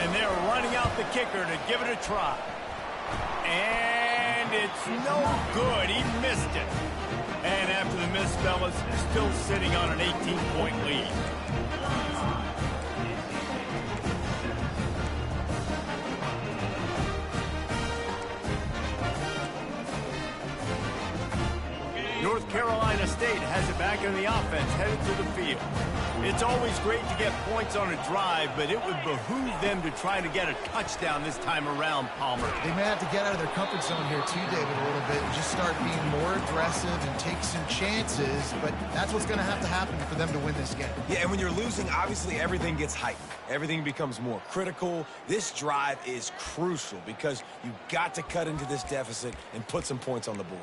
Speaker 1: And they're running out the kicker to give it a try. And it's no good. He missed it. And after the miss, fellas, they're still sitting on an 18-point lead. North Carolina State has it back in the offense, headed to the field. It's always great to get points on a drive, but it would behoove them to try to get a touchdown this time around, Palmer.
Speaker 3: They may have to get out of their comfort zone here too, David, a little bit, and just start being more aggressive and take some chances, but that's what's going to happen for them to win this game.
Speaker 2: Yeah, and when you're losing, obviously everything gets heightened. Everything becomes more critical. This drive is crucial because you've got to cut into this deficit and put some points on the board.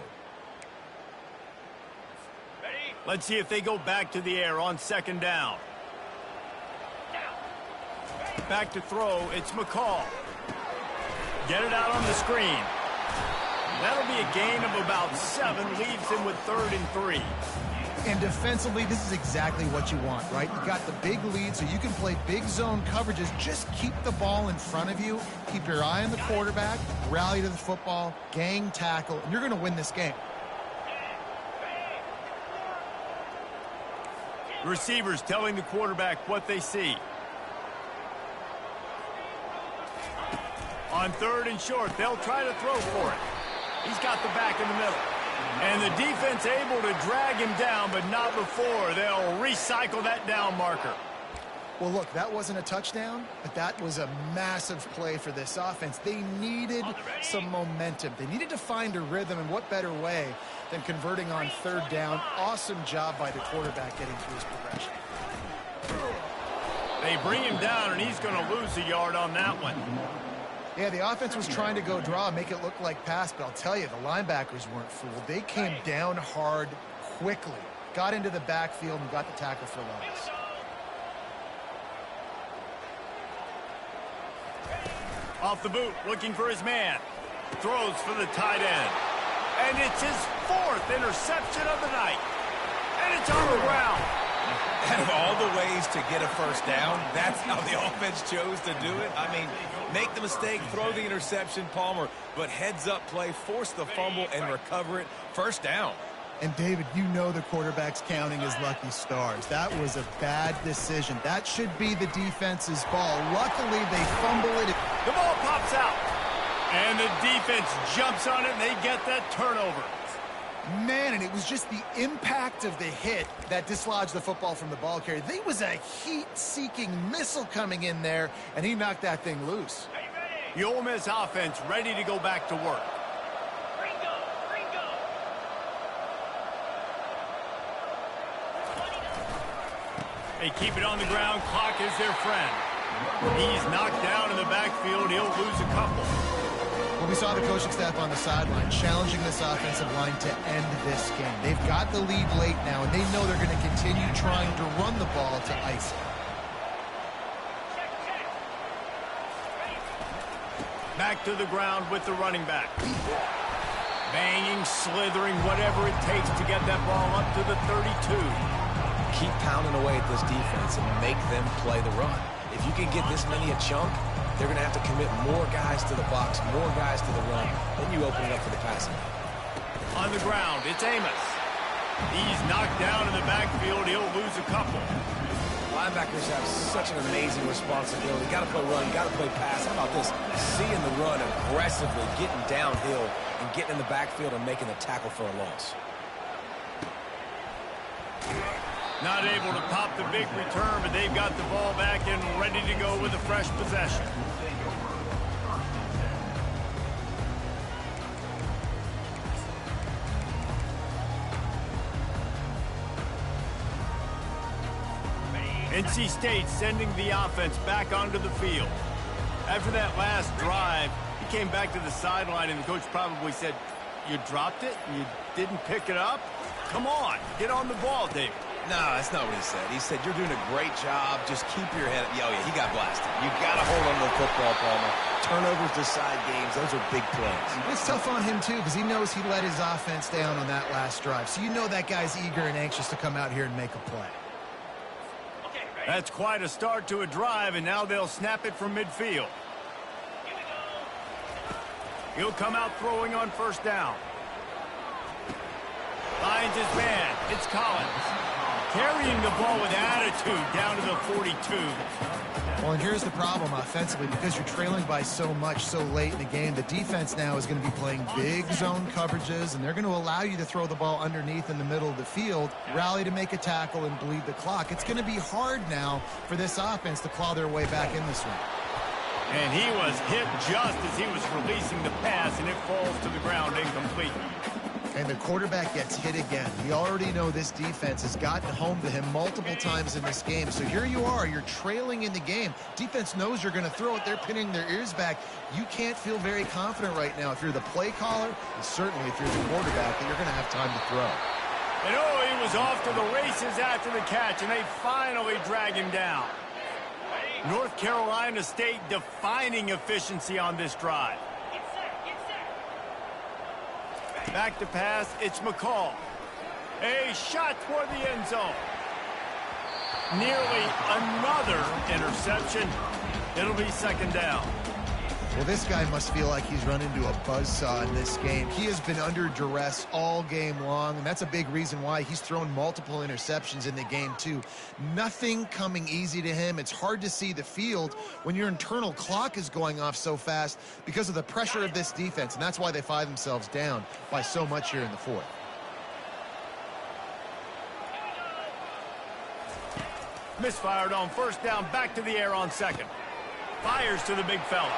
Speaker 1: Let's see if they go back to the air on 2nd down. Back to throw, it's McCall. Get it out on the screen. That'll be a gain of about 7, leaves him with 3rd and 3.
Speaker 3: And defensively, this is exactly what you want, right? You got the big lead, so you can play big zone coverages. Just keep the ball in front of you. Keep your eye on the quarterback, rally to the football, gang tackle, and you're going to win this game.
Speaker 1: Receivers telling the quarterback what they see. On 3rd and short, they'll try to throw for it. He's got the back in the middle. And the defense able to drag him down, but not before. They'll recycle that down marker.
Speaker 3: Well, look, that wasn't a touchdown, but that was a massive play for this offense. They needed some momentum. They needed to find a rhythm, and what better way than converting on 3rd down. Awesome job by the quarterback getting through his progression.
Speaker 1: They bring him down, and he's going to lose a yard on that one.
Speaker 3: Yeah, the offense was trying to go draw, make it look like pass, but I'll tell you, the linebackers weren't fooled. They came down hard quickly, got into the backfield, and got the tackle for loss.
Speaker 1: Off the boot, looking for his man. Throws for the tight end. And it's his 4th interception of the night. And it's on the ground.
Speaker 2: Out of all the ways to get a first down, that's how the offense chose to do it. I mean, make the mistake, throw the interception, Palmer, but heads-up play, force the fumble, and recover it. First down.
Speaker 3: And, David, you know the quarterback's counting his lucky stars. That was a bad decision. That should be the defense's ball. Luckily, they fumble it.
Speaker 1: The ball pops out. And the defense jumps on it, and they get that turnover.
Speaker 3: Man, and it was just the impact of the hit that dislodged the football from the ball carrier. There was a heat-seeking missile coming in there, and he knocked that thing loose.
Speaker 1: The Ole Miss offense ready to go back to work. They keep it on the ground. Clock is their friend. He's knocked down in the backfield. He'll lose a couple.
Speaker 3: Well, we saw the coaching staff on the sideline challenging this offensive line to end this game. They've got the lead late now, and they know they're going to continue trying to run the ball to ice it.
Speaker 1: Back to the ground with the running back. Banging, slithering, whatever it takes to get that ball up to the 32.
Speaker 2: Keep pounding away at this defense and make them play the run. If you can get this many a chunk, they're going to have to commit more guys to the box, more guys to the run. Then you open it up for the passing.
Speaker 1: On the ground, it's Amos. He's knocked down in the backfield. He'll lose a couple.
Speaker 2: Linebackers have such an amazing responsibility. Got to play run, got to play pass. How about this? Seeing the run aggressively, getting downhill, and getting in the backfield and making the tackle for a loss.
Speaker 1: Not able to pop the big return, but they've got the ball back and ready to go with a fresh possession. NC State sending the offense back onto the field. After that last drive, he came back to the sideline, and the coach probably said, "You dropped it? You didn't pick it up? Come on, get on the ball, David."
Speaker 2: No, that's not what he said. He said, you're doing a great job. Just keep your head up. Oh, yeah, he got blasted. You got to hold on to the football, Palmer. Turnovers decide games. Those are big plays.
Speaker 3: It's tough on him, too, because he knows he let his offense down on that last drive. So you know that guy's eager and anxious to come out here and make a play.
Speaker 1: That's quite a start to a drive, and now they'll snap it from midfield. He'll come out throwing on first down. Finds his man. It's Collins. Carrying the ball with attitude down to the 42.
Speaker 3: Well, and here's the problem offensively. Because you're trailing by so much so late in the game, the defense now is going to be playing big zone coverages, and they're going to allow you to throw the ball underneath in the middle of the field, rally to make a tackle, and bleed the clock. It's going to be hard now for this offense to claw their way back in this one.
Speaker 1: And he was hit just as he was releasing the pass, and it falls to the ground incomplete.
Speaker 3: And the quarterback gets hit again. We already know this defense has gotten home to him multiple times in this game. So here you are, you're trailing in the game. Defense knows you're going to throw it. They're pinning their ears back. You can't feel very confident right now if you're the play caller, and certainly if you're the quarterback, that you're going to have time to throw.
Speaker 1: And he was off to the races after the catch, and they finally drag him down. North Carolina State defining efficiency on this drive. Back to pass, it's McCall. A shot toward the end zone. Nearly another interception. It'll be second down.
Speaker 3: Well, this guy must feel like he's run into a buzzsaw in this game. He has been under duress all game long, and that's a big reason why he's thrown multiple interceptions in the game, too. Nothing coming easy to him. It's hard to see the field when your internal clock is going off so fast because of the pressure of this defense, and that's why they find themselves down by so much here in the fourth.
Speaker 1: Misfired on first down, back to the air on second. Fires to the big fella.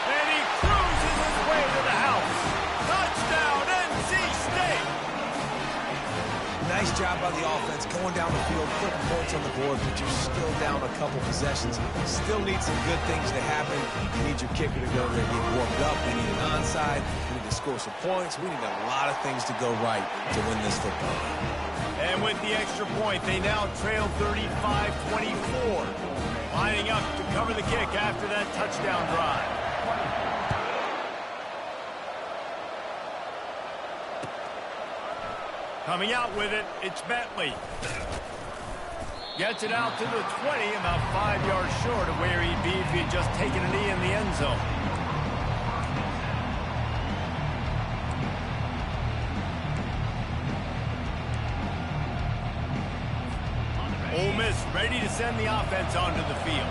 Speaker 1: And he cruises his way to the house. Touchdown, NC State!
Speaker 2: Nice job by the offense, going down the field, putting points on the board, but you're still down a couple possessions. Still need some good things to happen. You need your kicker to go there and get warmed up. We need an onside. We need to score some points. We need a lot of things to go right to win this football game.
Speaker 1: And with the extra point, they now trail 35-24. Lining up to cover the kick after that touchdown drive. Coming out with it, it's Bentley. Gets it out to the 20, about 5 yards short of where he'd be if he had just taken a knee in the end zone. Ole Miss ready to send the offense onto the field.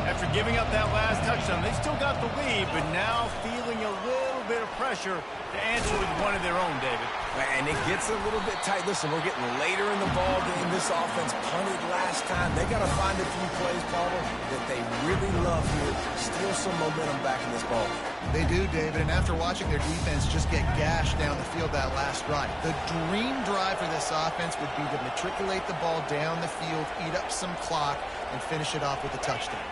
Speaker 1: After giving up that last touchdown, they still got the lead, but now feeling a little bit of pressure to answer with one of their own, David.
Speaker 2: And it gets a little bit tight. Listen, we're getting later in the ball game. This offense punted last time. They got to find a few plays, Palmer, that they really love here. Steal some momentum back in this ball.
Speaker 3: They do, David, and after watching their defense just get gashed down the field that last drive, the dream drive for this offense would be to matriculate the ball down the field, eat up some clock, and finish it off with a touchdown.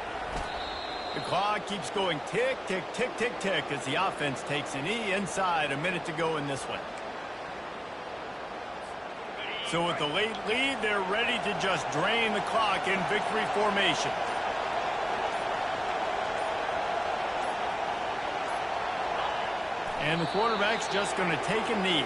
Speaker 1: The clock keeps going tick, tick, tick, tick, tick as the offense takes a knee inside. A minute to go in this one. So with the late lead, they're ready to just drain the clock in victory formation. And the quarterback's just going to take a knee.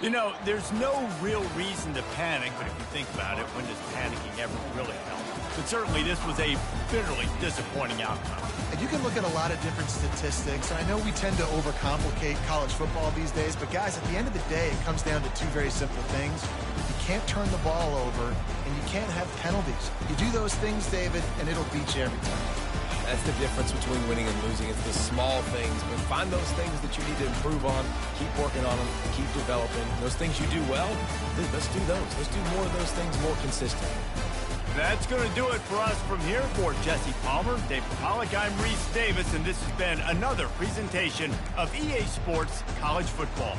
Speaker 1: You know, there's no real reason to panic, but if you think about it, when does panicking ever really help? But certainly this was a bitterly disappointing outcome.
Speaker 3: And you can look at a lot of different statistics, and I know we tend to overcomplicate college football these days, but guys, at the end of the day, it comes down to two very simple things. You can't turn the ball over, and you can't have penalties. You do those things, David, and it'll beat you every time.
Speaker 2: That's the difference between winning and losing. It's the small things, but find those things that you need to improve on, keep working on them, keep developing. Those things you do well, let's do those. Let's do more of those things more consistently.
Speaker 1: That's going to do it for us from here. For Jesse Palmer, David Pollack, I'm Reese Davis, and this has been another presentation of EA Sports College Football.